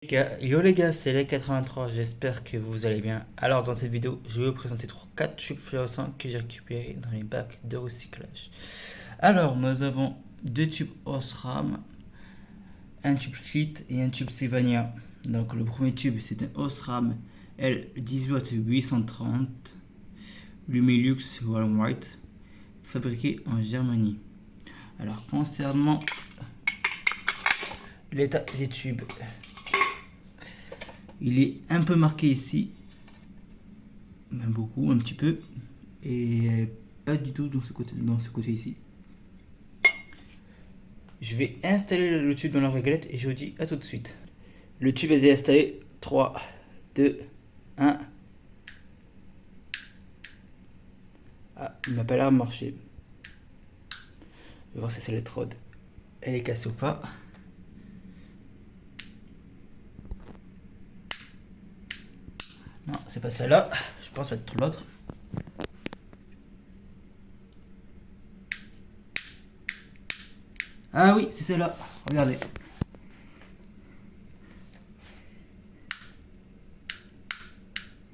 Yo les gars, c'est les 83, j'espère que vous allez bien. Alors dans cette vidéo, je vais vous présenter 4 tubes fluorescents que j'ai récupérés dans les bacs de recyclage. Alors nous avons deux tubes Osram, un tube Clit et un tube Sylvania. Donc le premier tube c'est un Osram L18-830 Lumilux Warm White fabriqué en Germanie. Alors concernant l'état des tubes, il est un peu marqué ici, même beaucoup, un petit peu, et pas du tout dans ce côté ici. Je vais installer le tube dans la réglette et je vous dis à tout de suite. Le tube est installé. 3, 2, 1. Ah, il m'a pas l'air de marcher. Je vais voir si c'est l'électrode. Elle est cassée ou pas. Non, c'est pas celle-là. Je pense que ça va être l'autre. Ah oui, c'est celle-là. Regardez.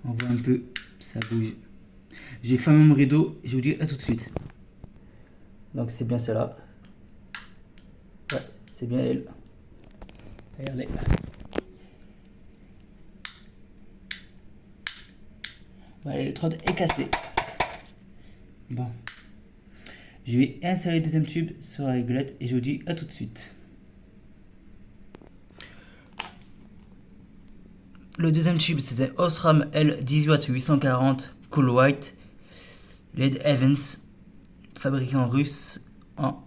On voit un peu, ça bouge. J'ai fermé mon rideau et je vous dis à tout de suite. Donc c'est bien celle-là. Ouais, c'est bien elle. Regardez. Voilà, l'électrode est cassée. Bon. Je vais installer le deuxième tube sur la réglette et je vous dis à tout de suite. Le deuxième tube c'est un Osram L18-840 Cool White LED Evans fabriqué en russe en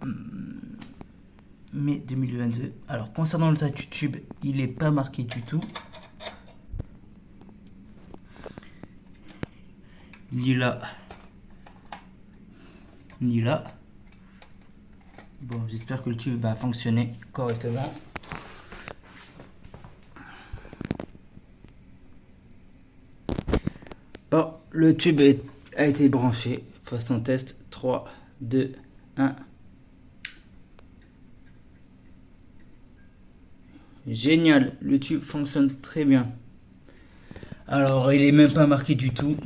mai 2022. Alors concernant le statut tube, il n'est pas marqué du tout. Ni là, ni là. Bon, j'espère que le tube va fonctionner correctement. Bon, le tube a été branché. Passons au test. 3, 2, 1. Génial, le tube fonctionne très bien. Alors, il est même pas marqué du tout.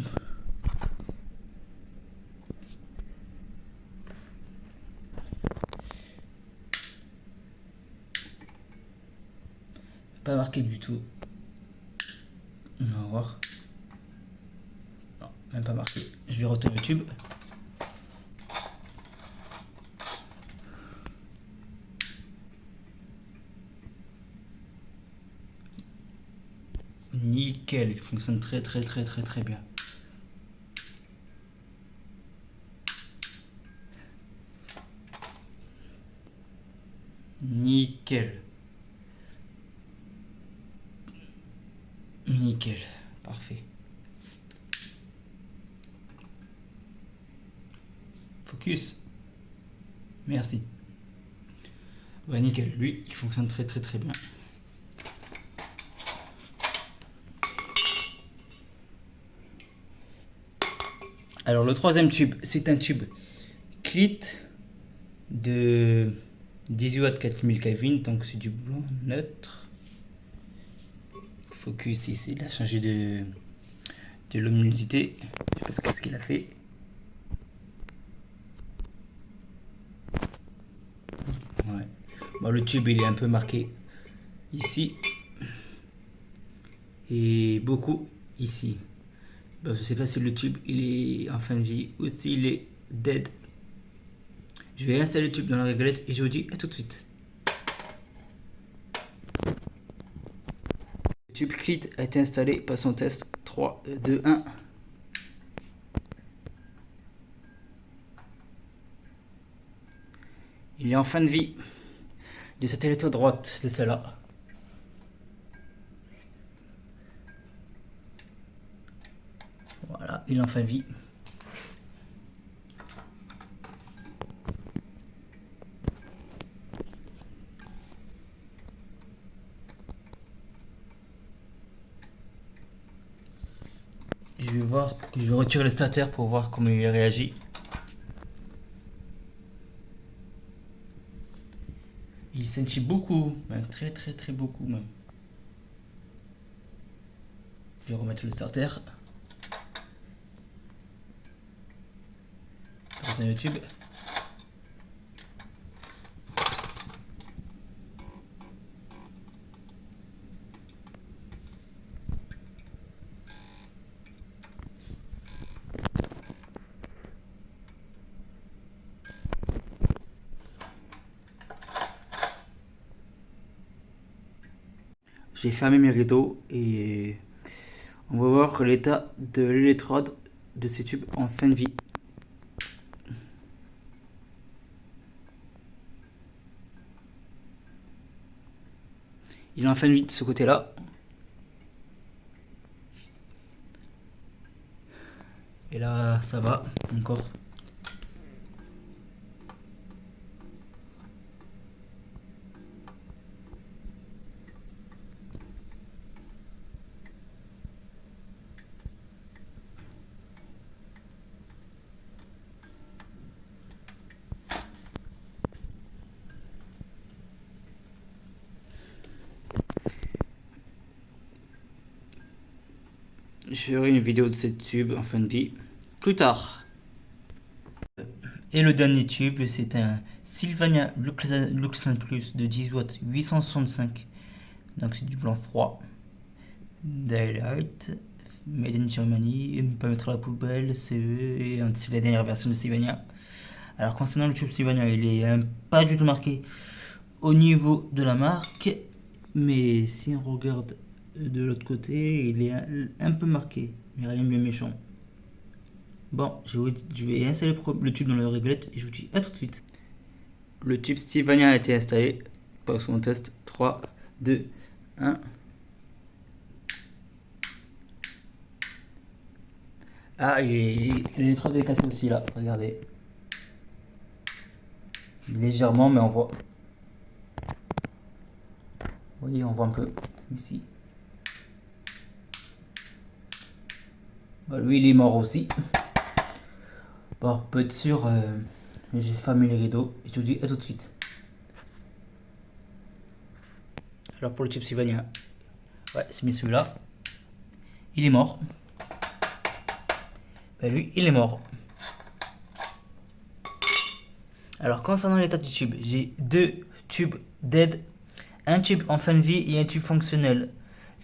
Pas marqué du tout. On va voir. Non, même pas marqué. Je vais retirer le tube. Nickel, il fonctionne très bien. Nickel. Nickel, parfait. Focus. Merci. Ouais, nickel, lui, il fonctionne très bien. Alors le troisième tube, c'est un tube Clit de 18 watts 4000 Kelvin, donc c'est du blanc neutre. Focus ici, il a changé de luminosité, je sais pas ce qu'il a fait. Ouais. Bon, le tube il est un peu marqué ici et beaucoup ici. Bon, je sais pas si le tube il est en fin de vie ou s'il est dead. Je vais installer le tube dans la réglette et je vous dis à tout de suite. Le tube Clit a été installé, passons au test. 3, 2, 1. Il est en fin de vie de cette électrode droite de celle-là. Voilà, il est en fin de vie. Je vais retirer le starter pour voir comment il réagit. Il sentit beaucoup, même très beaucoup même. Je vais remettre le starter. Sur YouTube. J'ai fermé mes rideaux et on va voir l'état de l'électrode de ces tubes en fin de vie. Il est en fin de vie de ce côté-là. Et là, ça va encore. Je ferai une vidéo de cette tube en fin de vie plus tard. Et le dernier tube, c'est un Sylvania Luxan Plus de 10 watts 865. Donc c'est du blanc froid. Daylight, made in Germany, et ne pas mettre à la poubelle, CE, et c'est la dernière version de Sylvania. Alors concernant le tube Sylvania, il est pas du tout marqué au niveau de la marque, mais si on regarde de l'autre côté, il est un peu marqué, mais rien de bien méchant. Bon, je vais installer le tube dans la réglette et je vous dis à tout de suite. Le tube Sylvania a été installé. Passe mon test. 3, 2, 1. Ah, l'électrode est cassée aussi là, regardez. Légèrement, mais on voit. Vous voyez, on voit un peu ici. Bah, lui, il est mort aussi. Bon, pour être sûr, j'ai fermé les rideaux et je vous dis à tout de suite. Alors pour le tube Sylvania, ouais, c'est bien celui-là. Il est mort. Ben lui, il est mort. Alors concernant l'état du tube, j'ai 2 tubes dead, un tube en fin de vie et un tube fonctionnel.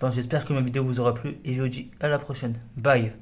Bon, j'espère que ma vidéo vous aura plu et je vous dis à la prochaine. Bye.